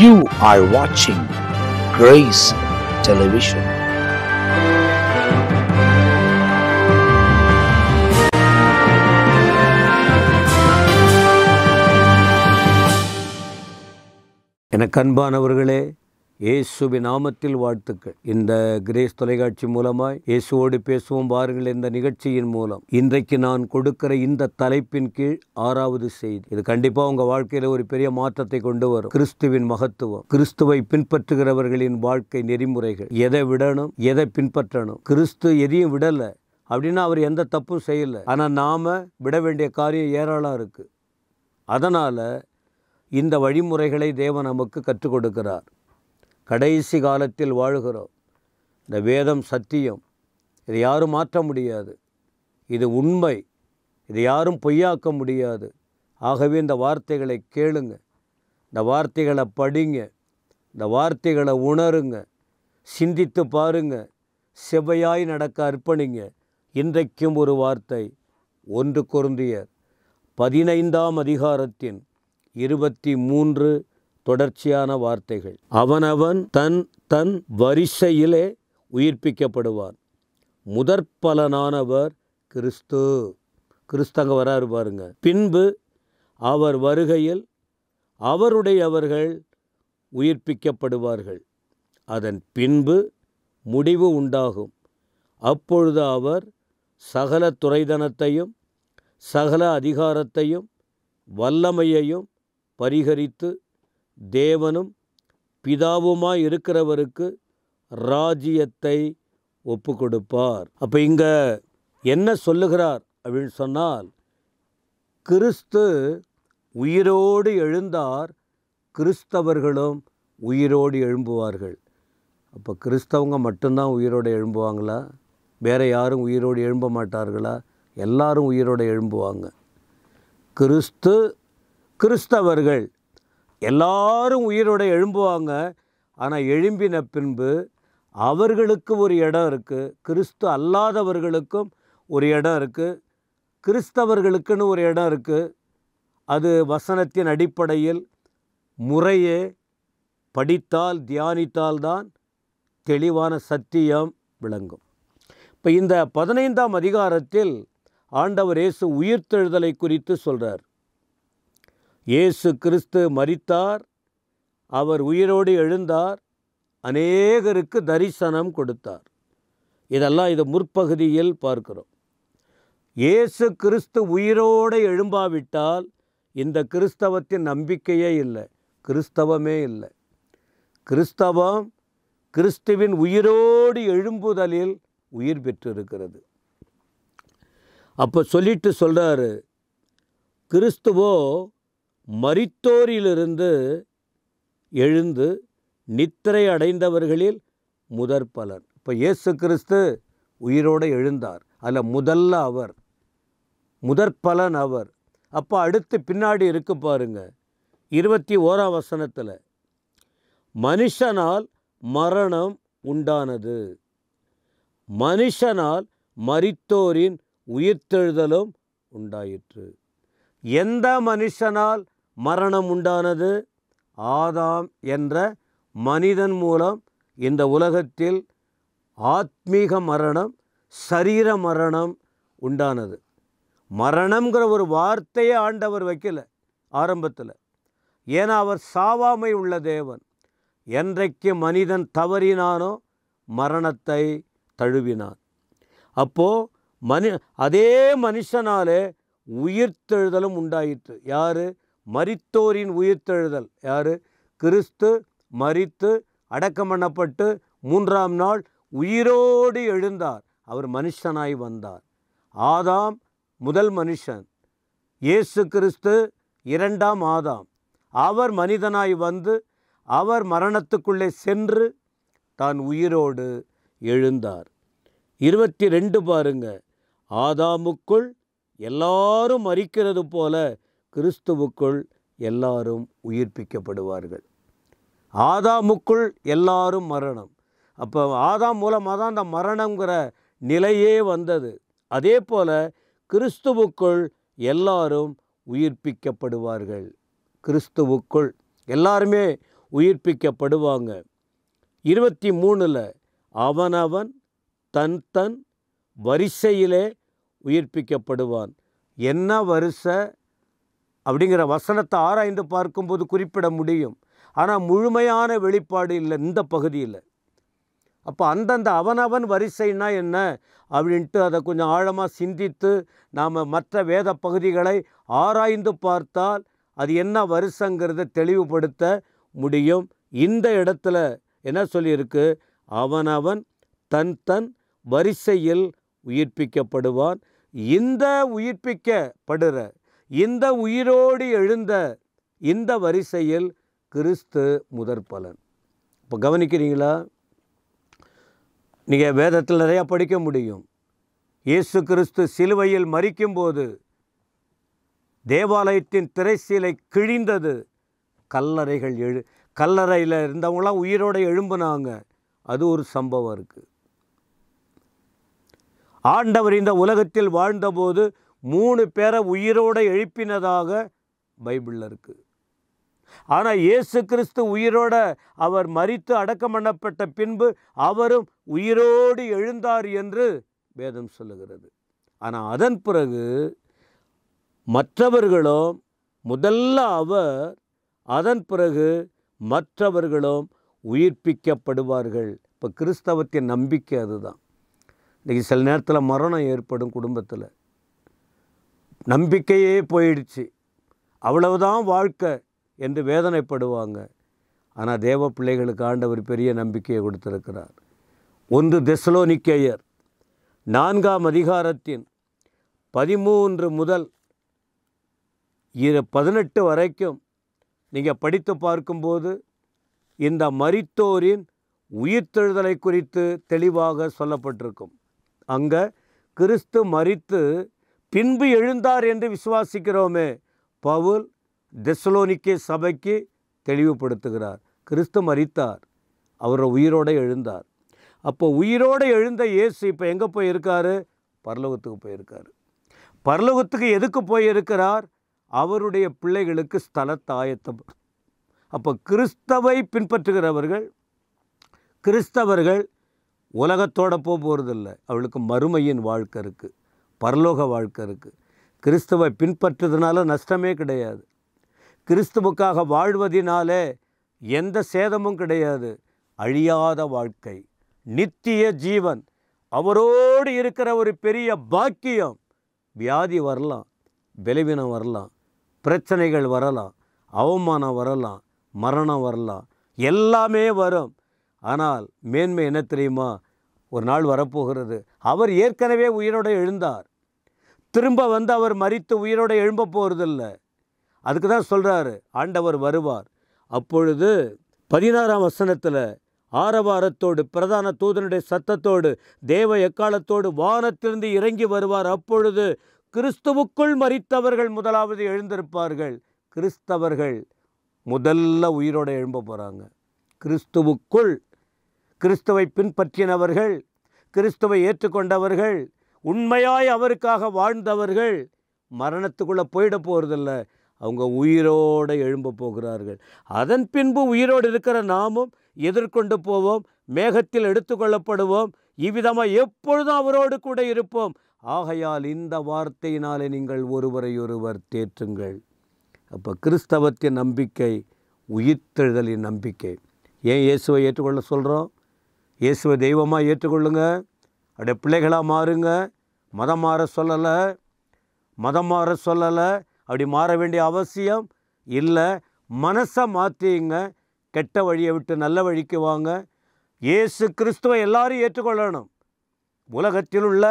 You are watching Grace Television. எனக்கு அன்பானவர்களே, இயேசுவின் நாமத்தில் வாழ்த்துக்கள். இந்த கிரேஸ் தொலைக்காட்சி மூலமாய் இயேசுவோடு பேசுவோம் வாருங்கள் இந்த நிகழ்ச்சியின் மூலம் இன்றைக்கு நான் கொடுக்கிற இந்த தலைப்பின் கீழ் 6வது செய்தி. இது கண்டிப்பாக உங்கள் வாழ்க்கையில் ஒரு பெரிய மாற்றத்தை கொண்டு வரும். கிறிஸ்துவின் மகத்துவம், கிறிஸ்துவை பின்பற்றுகிறவர்களின் வாழ்க்கை நெறிமுறைகள், எதை விடணும் எதை பின்பற்றணும். கிறிஸ்து எதையும் விடலை அப்படின்னா அவர் எந்த தப்பும் செய்யலை. ஆனால் நாம் விட வேண்டிய காரியம் ஏராளம் இருக்குது. அதனால் இந்த வழிமுறைகளை தேவன் நமக்கு கற்றுக் கொடுக்கிறார். கடைசி காலத்தில் வாழ்கிறோம். இந்த வேதம் சத்தியம், இதை யாரும் மாற்ற முடியாது. இது உண்மை, இதை யாரும் பொய்யாக்க முடியாது. ஆகவே இந்த வார்த்தைகளை கேளுங்க, இந்த வார்த்தைகளை படிங்க, இந்த வார்த்தைகளை உணருங்க, சிந்தித்து பாருங்க, செவ்வையாய் நடக்க அர்ப்பணிங்க. இன்றைக்கும் ஒரு வார்த்தை, 1 கொரிந்தியர் 15ஆம் அதிகாரத்தின் 23 தொடர்ச்சியான வார்த்தைகள். அவனவன் தன் தன் வரிசையிலே உயிர்ப்பிக்கப்படுவான். முதற்பலனானவர் கிறிஸ்து. கிறிஸ்தங்க வராரு பாருங்க. பின்பு அவர் வருகையில் அவருடையவர்கள் உயிர்ப்பிக்கப்படுவார்கள். அதன் பின்பு முடிவு உண்டாகும். அப்பொழுது அவர் சகல துரைதனத்தையும் சகல அதிகாரத்தையும் வல்லமையையும் பரிகரித்து தேவனும் பிதாவுமாய் இருக்கிறவருக்கு ராஜ்யத்தை ஒப்பு கொடுப்பார். அப்போ இங்கே என்ன சொல்லுகிறார் அப்படின்னு சொன்னால், கிறிஸ்து உயிரோடு எழுந்தார், கிறிஸ்தவர்களும் உயிரோடு எழும்புவார்கள். அப்போ கிறிஸ்தவங்க மட்டும்தான் உயிரோடு எழும்புவாங்களா? வேறு யாரும் உயிரோடு எழும்ப மாட்டார்களா? எல்லாரும் உயிரோடு எழும்புவாங்க. கிறிஸ்தவர்கள் எல்லாரும் உயிரோடு எழும்புவாங்க. ஆனால் எழும்பின பின்பு அவர்களுக்கு ஒரு இடம் இருக்குது, கிறிஸ்து அல்லாதவர்களுக்கும் ஒரு இடம் இருக்குது, கிறிஸ்தவர்களுக்குன்னு ஒரு இடம் இருக்குது. அது வசனத்தின் அடிப்படையில் முறையே படித்தால் தியானித்தால் தான் தெளிவான சத்தியம் விளங்கும். இப்போ இந்த 15ஆம் அதிகாரத்தில் ஆண்டவர் இயேசு உயிர்த்தெழுதலை குறித்து சொல்கிறார். இயேசு கிறிஸ்து மரித்தார், அவர் உயிரோடு எழுந்தார், அநேகருக்கு தரிசனம் கொடுத்தார். இதெல்லாம் இது முற்பகுதியில் பார்க்கிறோம். இயேசு கிறிஸ்து உயிரோடு எழும்பாவிட்டால் இந்த கிறிஸ்தவத்தின் நம்பிக்கையே இல்லை, கிறிஸ்தவமே இல்லை. கிறிஸ்தவம் கிறிஸ்துவின் உயிரோடு எழும்புதலில் உயிர் பெற்றிருக்கிறது. அப்போ சொல்லிட்டு சொல்கிறாரு, கிறிஸ்துவோ மரித்தோரிலிருந்து எழுந்து நித்திரை அடைந்தவர்களில் முதற்பலன். இப்போ இயேசு கிறிஸ்து உயிரோடு எழுந்தார், அதில் முதல்ல அவர், முதற்பலன் அவர். அப்போ அடுத்து பின்னாடி இருக்கு பாருங்க, 21ஆம் வசனத்தில், மனுஷனால் மரணம் உண்டானது, மனுஷனால் மரித்தோரின் உயிர்த்தெழுதலும் உண்டாயிற்று. எந்த மனுஷனால் மரணம் உண்டானது? ஆதாம் என்ற மனிதன் மூலம் இந்த உலகத்தில் ஆத்மீக மரணம், சரீர மரணம் உண்டானது. மரணம்ங்கிற ஒரு வார்த்தையே ஆண்டவர் வைக்கல ஆரம்பத்தில். ஏன்னா அவர் சாவாமை உள்ள தேவன். என்றைக்கு மனிதன் தவறினானோ மரணத்தை தழுவினான். அப்போது அதே மனுஷனாலே உயிர்த்தெழுதலும் உண்டாயிற்று. யார்? மரித்தோரின் உயிர்த்தெழுதல். யார்? கிறிஸ்து மரித்து அடக்கம் பண்ணப்பட்டு 3ஆம் நாள் உயிரோடு எழுந்தார். அவர் மனுஷனாய் வந்தார். ஆதாம் முதல் மனுஷன், இயேசு கிறிஸ்து 2ஆம் ஆதாம். அவர் மனிதனாய் வந்து அவர் மரணத்துக்குள்ளே சென்று தான் உயிரோடு எழுந்தார். 22 பாருங்க, ஆதாமுக்குள் எல்லாரும் மரிக்கிறது போல கிறிஸ்துவுக்குள் எல்லாரும் உயிர்ப்பிக்கப்படுவார்கள். ஆதாமுக்குள் எல்லாரும் மரணம். அப்போ ஆதாம் மூலமாக தான் அந்த மரணங்கிற நிலையே வந்தது. அதே போல் கிறிஸ்துவுக்குள் எல்லாரும் உயிர்ப்பிக்கப்படுவார்கள். கிறிஸ்துவுக்குள் எல்லாருமே உயிர்ப்பிக்கப்படுவாங்க. 23 அவனவன் தன் தன் வரிசையிலே உயிர்ப்பிக்கப்படுவான். என்ன வரிசை அப்படிங்கிற வசனத்தை ஆராய்ந்து பார்க்கும்போது குறிப்பிட முடியும். ஆனால் முழுமையான வெளிப்பாடு இல்லை இந்த பகுதியில். அப்போ அந்தந்த அவனவன் வரிசைன்னா என்ன அப்படின்ட்டு அதை கொஞ்சம் ஆழமாக சிந்தித்து நாம் மற்ற வேத பகுதிகளை ஆராய்ந்து பார்த்தால் அது என்ன வரிசைங்கிறத தெளிவுபடுத்த முடியும். இந்த இடத்துல என்ன சொல்லியிருக்கு? அவனவன் தன் தன் வரிசையில் உயிர்ப்பிக்கப்படுவான். இந்த உயிர்ப்பிக்கப்படுற இந்த உயிரோடு எழுந்த இந்த வரிசையில் கிறிஸ்து முதற்பலன். இப்போ கவனிக்கிறீங்களா? நீங்கள் வேதத்தில் நிறையா படிக்க முடியும். இயேசு கிறிஸ்து சிலுவையில் மரிக்கும்போது தேவாலயத்தின் திரைச்சீலை கிழிந்தது. கல்லறையில் இருந்தவங்களாம் உயிரோடு எழும்புனாங்க. அது ஒரு சம்பவம் இருக்குது. ஆண்டவர் இந்த உலகத்தில் வாழ்ந்தபோது 3 பேரை உயிரோடு எழுப்பினதாக பைபிளில் இருக்குது. ஆனால் இயேசு கிறிஸ்து உயிரோட அவர் மரித்து அடக்கம் பண்ணப்பட்ட பின்பு அவரும் உயிரோடு எழுந்தார் என்று வேதம் சொல்லுகிறது. ஆனால் அதன் பிறகு மற்றவர்களும் முதல்ல அவர், அதன் பிறகு மற்றவர்களும் உயிர்ப்பிக்கப்படுவார்கள். இப்போ கிறிஸ்தவத்தின் நம்பிக்கை அதுதான். இன்றைக்கி சில நேரத்தில் மரணம் ஏற்படும் குடும்பத்தில், நம்பிக்கையே போயிடுச்சு, அவ்வளவுதான் வாழ்க்கை என்று வேதனைப்படுவாங்க. ஆனால் தேவ பிள்ளைகளுக்கு ஆண்டவர் பெரிய நம்பிக்கையை கொடுத்திருக்கிறார். 1 தெசலோனிக்கேயர் 4ஆம் அதிகாரத்தின் 13 முதல் 18 வரைக்கும் நீங்கள் படித்து பார்க்கும்போது இந்த மரித்தோரின் உயிர்த்தெழுதலை குறித்து தெளிவாக சொல்லப்பட்டிருக்கும். அங்கே கிறிஸ்து மரித்து பின்பு எழுந்தார் என்று விசுவாசிக்கிறோமே, பவுல் தெசலோனிக்கே சபைக்கு தெளிவுபடுத்துகிறார். கிறிஸ்து மரித்தார், அவர் உயிரோடு எழுந்தார். அப்போ உயிரோடு எழுந்த இயேசு இப்போ எங்கே போயிருக்காரு? பரலோகத்துக்கு போயிருக்காரு. பரலோகத்துக்கு எதுக்கு போயிருக்கிறார்? அவருடைய பிள்ளைகளுக்கு ஸ்தலத்தை ஆயத்தம். அப்போ கிறிஸ்தவர்கள் உலகத்தோட போகிறதில்ல. அவளுக்கு மறுமையின் வாழ்க்கை இருக்குது, பரலோக வாழ்க்கை இருக்குது. கிறிஸ்துவை பின்பற்றுறதுனால நஷ்டமே கிடையாது. கிறிஸ்துவுக்காக வாழ்வதினாலே எந்த சேதமும் கிடையாது. அழியாத வாழ்க்கை, நித்திய ஜீவன், அவரோடு இருக்கிற ஒரு பெரிய பாக்கியம். வியாதி வரலாம், பலவீனம் வரலாம், பிரச்சனைகள் வரலாம், அவமானம் வரலாம், மரணம் வரலாம், எல்லாமே வரும். ஆனால் மேன்மை என்ன தெரியுமா? ஒரு நாள் வரப்போகிறது. அவர் ஏற்கனவே உயிரோடு எழுந்தார். திரும்ப வந்து அவர் மரித்து உயிரோடு எழும்ப போகிறதில்லை. அதுக்கு தான் சொல்கிறாரு, ஆண்டவர் வருவார். அப்பொழுது 16ஆம் வசனத்தில் ஆரவாரத்தோடு பிரதான தூதனுடைய சத்தத்தோடு தேவ எக்காலத்தோடு வானத்திலிருந்து இறங்கி வருவார். அப்பொழுது கிறிஸ்துவுக்குள் மரித்தவர்கள் முதலாவது எழுந்திருப்பார்கள். கிறிஸ்தவர்கள் முதல்ல உயிரோடு எழும்ப போகிறாங்க. கிறிஸ்துவுக்குள், கிறிஸ்துவை பின்பற்றினவர்கள், கிறிஸ்துவை ஏற்றுக்கொண்டவர்கள், உண்மையாய் அவருக்காக வாழ்ந்தவர்கள் மரணத்துக்குள்ளே போயிட போகிறதில்ல. அவங்க உயிரோடு எழும்ப போகிறார்கள். அதன் பின்பு உயிரோடு இருக்கிற நாமும் எதிர்கொண்டு போவோம், மேகத்தில் எடுத்துக்கொள்ளப்படுவோம், இவ்விதமாக எப்பொழுதும் அவரோடு கூட இருப்போம். ஆகையால் இந்த வார்த்தையினாலே நீங்கள் ஒருவரையொருவர் தேற்றுங்கள். அப்போ கிறிஸ்தவத்தின் நம்பிக்கை உயிர்த்தெழுதலின் நம்பிக்கை. ஏன் இயேசுவை ஏற்றுக்கொள்ள சொல்கிறோம்? இயேசுவை தெய்வமாக ஏற்றுக்கொள்ளுங்க, அப்படியே பிள்ளைகளாக மாறுங்க. மதம் மாற சொல்லலை, அப்படி மாற வேண்டிய அவசியம் இல்லை. மனசை மாற்றிங்க, கெட்ட வழியை விட்டு நல்ல வழிக்கு வாங்க. இயேசு கிறிஸ்துவை எல்லாரும் ஏற்றுக்கொள்ளணும். உலகத்தில் உள்ள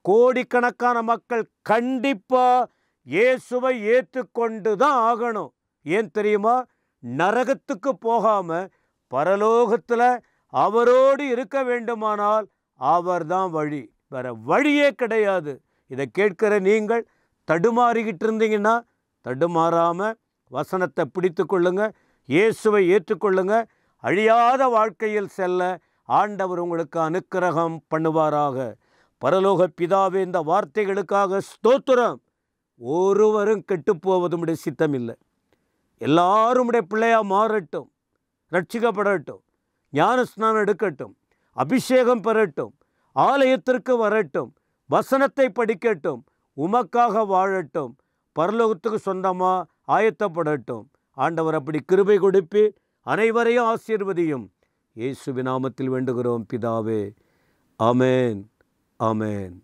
கோடிக்கணக்கான மக்கள் கண்டிப்பாக இயேசுவை ஏற்றுக்கொண்டு தான் ஆகணும். ஏன் தெரியுமா? நரகத்துக்கு போகாமல் பரலோகத்தில் அவரோடு இருக்க வேண்டுமானால் அவர் தான் வழி, வேறு வழியே கிடையாது. இதை கேட்கிற நீங்கள் தடுமாறிக்கிட்டு இருந்தீங்கன்னா தடுமாறாமல் வசனத்தை பிடித்து கொள்ளுங்க, இயேசுவை ஏற்றுக்கொள்ளுங்க. அழியாத வாழ்க்கையில் செல்ல ஆண்டவர் உங்களுக்கு அனுக்கிரகம் பண்ணுவாராக. பரலோக பிதாவே, இந்த வார்த்தைகளுக்காக ஸ்தோத்திரம். ஒருவரும் கெட்டுப்போவதும் சித்தம் இல்லை. எல்லாரும் உடைய பிள்ளையாக மாறட்டும். ரட்சிக்கப்படட்டும், ஞானஸ்நானம் எடுக்கட்டும், அபிஷேகம் பெறட்டும், ஆலயத்திற்கு வரட்டும், வசனத்தை படிக்கட்டும், உமக்காக வாழட்டும், பரலோகத்துக்கு சொந்தமாக ஆயத்தப்படட்டும். ஆண்டவர் அப்படி கிருபை கொடுப்பி அனைவரையும் ஆசீர்வதியும். இயேசுவின் நாமத்தில் வேண்டுகிறோம் பிதாவே. ஆமென், ஆமென்.